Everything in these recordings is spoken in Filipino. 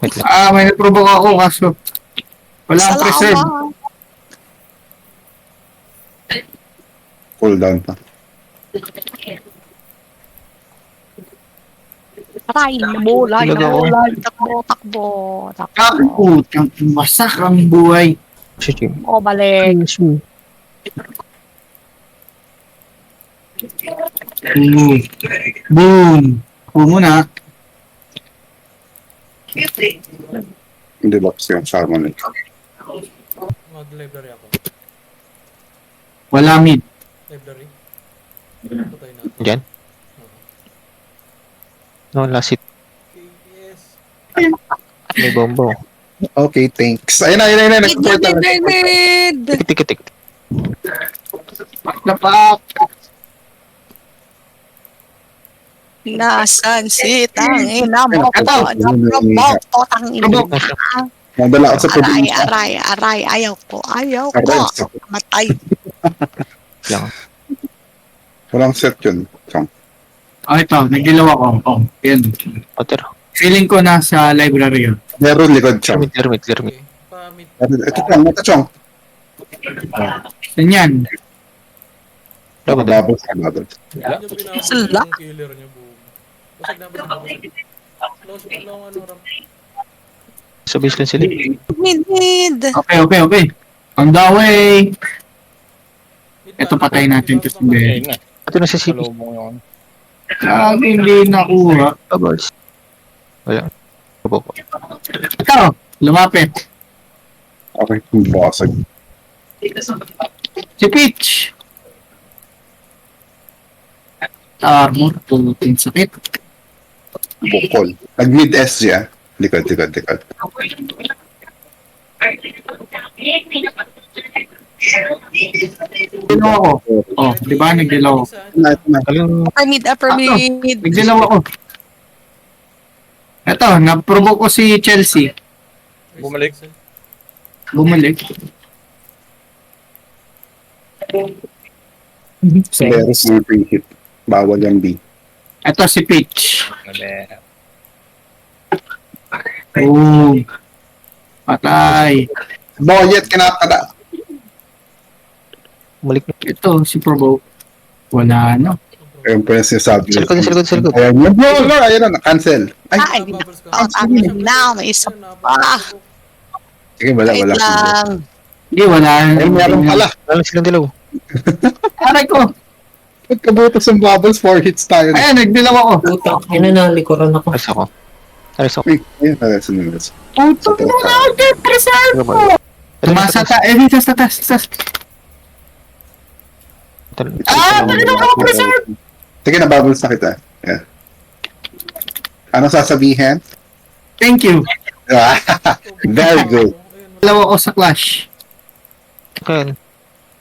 Wait lang. May naprovoke ako kaso wala akong preserve. Salamat. Cool down pa. Aray, namulay, Talaga ako. namulay. Takbo, takbo, takbo. Putang masak ang buhay. Si Jim. O, balik. Boom. Boom. Boom muna. Hindi box yung salmon nito. Mag-library ako. Wala mid. Library. Patay natin. Diyan? No, last hit. KPS. May bombo. Okay, thanks. Ayun na. Mid, mid, mid, mid, mid. Tik. Pak na pak. Nasaan si tangina mo? Ito. Naprovoke to, tangina mo. Nadala ako sa probinsya. Aray. Ayaw ko. Aray. Matay. Lang. Walang set yun. Chong. Ito. Nagdilaw ako. Yan. Water. Feeling ko nasa library yun. Meron likod, Chong. Lermit. Okay. Pamit. Ito, Chong. Yan yan. Dapat. Babos ka na doon. Yan yung pinapos Sala. yung killer niya, boom. Basag na ba? Long ano ram. Sa base lang sila. Mid. Okay. On the way. Ito patay natin to hindi. Ito na sa CP. Hindi nakuha. Bubbles. Wala. Bobo. Ito. Lumapit. Okay, basag. Si Peach. Armor. Putin sakit. Bukol. Nag-mid S siya. Likod. Dilaw ako. Di ba? Nagdilaw ako. Upper mid. Nagdilaw ako. Ito, naprovoke ko si Chelsea. Bumalik. Bumalik. Very small pre-hit. Bawal yung B. Ito si Peach. Boom. Patay. Boyet, kinakada. Balik na. Ito si Provoke. Wala no. Ayun po yung sinasabi. Sa likod. Ayan yun. Ayun na, cancel. Ay, now may isa pa. Sige, wala. Wait lang. Hindi, wala. Ay, meron pala. Wala silang dilaw. Aray ko. Pagkabutas ng bubbles, 4 hits tayo. Ayan, nagdilaw ako. Puta, nalikuran ako. Alis ako. Ayun, ayun. Puto na ako. Present ko. Tumasa ta. Dito sa taas. Nagdilaw ako present. Sige na, bubbles na kita. Yeah. Ano sasabihin? Thank you. Very good. Dalawa ako sa Clash. Kaya,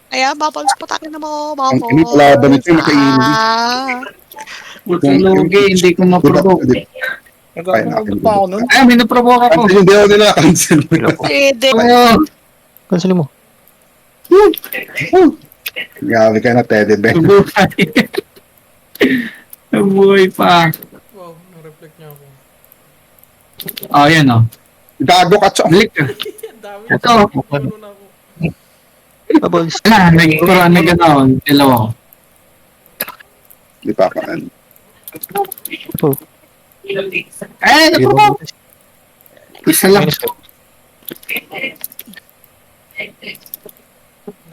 Kaya, bubbles po tayo na mo. Ang Bubbles. inipalaban nito yung nakainin. Puto lugi, hindi ko ma-provoke. Nagkakaroon pa ako nun. Ay, may na-provoke ako. Hindi ako nila cancel. Pwede. Oo. cancel mo. Grabe ka na, Teddy Bear. Nabuhay. Nabuhay pa. Wow, na-reflect niya ako. Yan o. Gago ka, Chong. Balik ka. Dami. Ito. Puno na ako. Bubbles. Wala, nag-ano, dalawa ako. Di pa ako. Ay, na-provoke. Isa lang. Minus ko.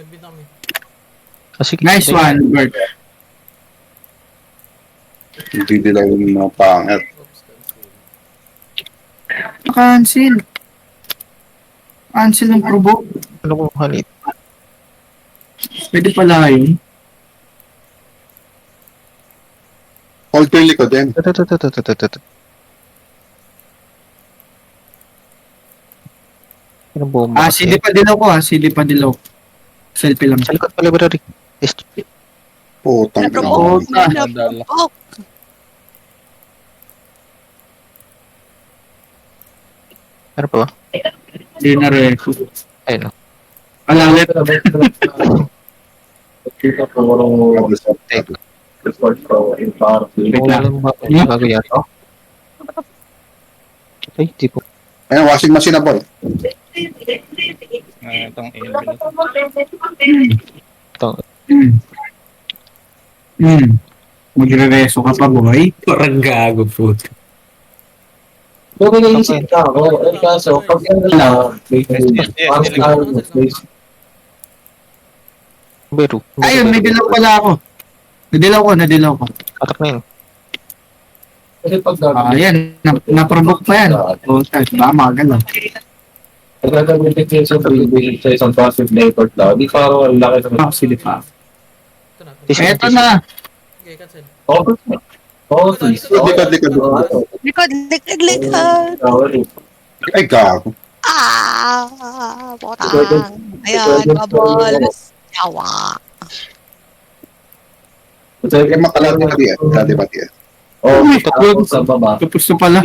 Nagbit kami. Sige. Nice one, Bert. Hindi nila yung mga pangit. Oops, cancel. Cancel. Cancel ng provoke. Ano ko halit? Pwede pala yun. Hold ko yung likod din. Ano bomba? CD pa dilaw ko CD pa dilaw. Selfie lang. Sa likod pa library. Putang ina. Naprovoke. Puta. Naprovoke. Ano pa ba? Hindi na rin. Ayun o. Alawit. Wala lang bago yata. Ay, di po. Ayan, washing machine na boy. Itong envelope. Ito. Magre-reso ka pa, boy. Parang gago po. Kung may naisip ka ako, eh kaso, pag ano lang, Biro. Ayun, may dilaw pala ako. Nadilaw ko. Atak na yun. kasi pag Ayan, na-provoke pa yan. Puta, ba, magalaw. pag gagamitin ko sa freebie sa isang passive network daw, di parang ang laki sa Silip pa. Ito na. Eto na. Okay, cancel. Office. Likod. Likod. Ay, gago. Ah, porang. Ayan, bubbles. Yawa. Ay, makalati ka diyan. Dati ba diyan? Oh, tapos sa baba. Tapos na pala.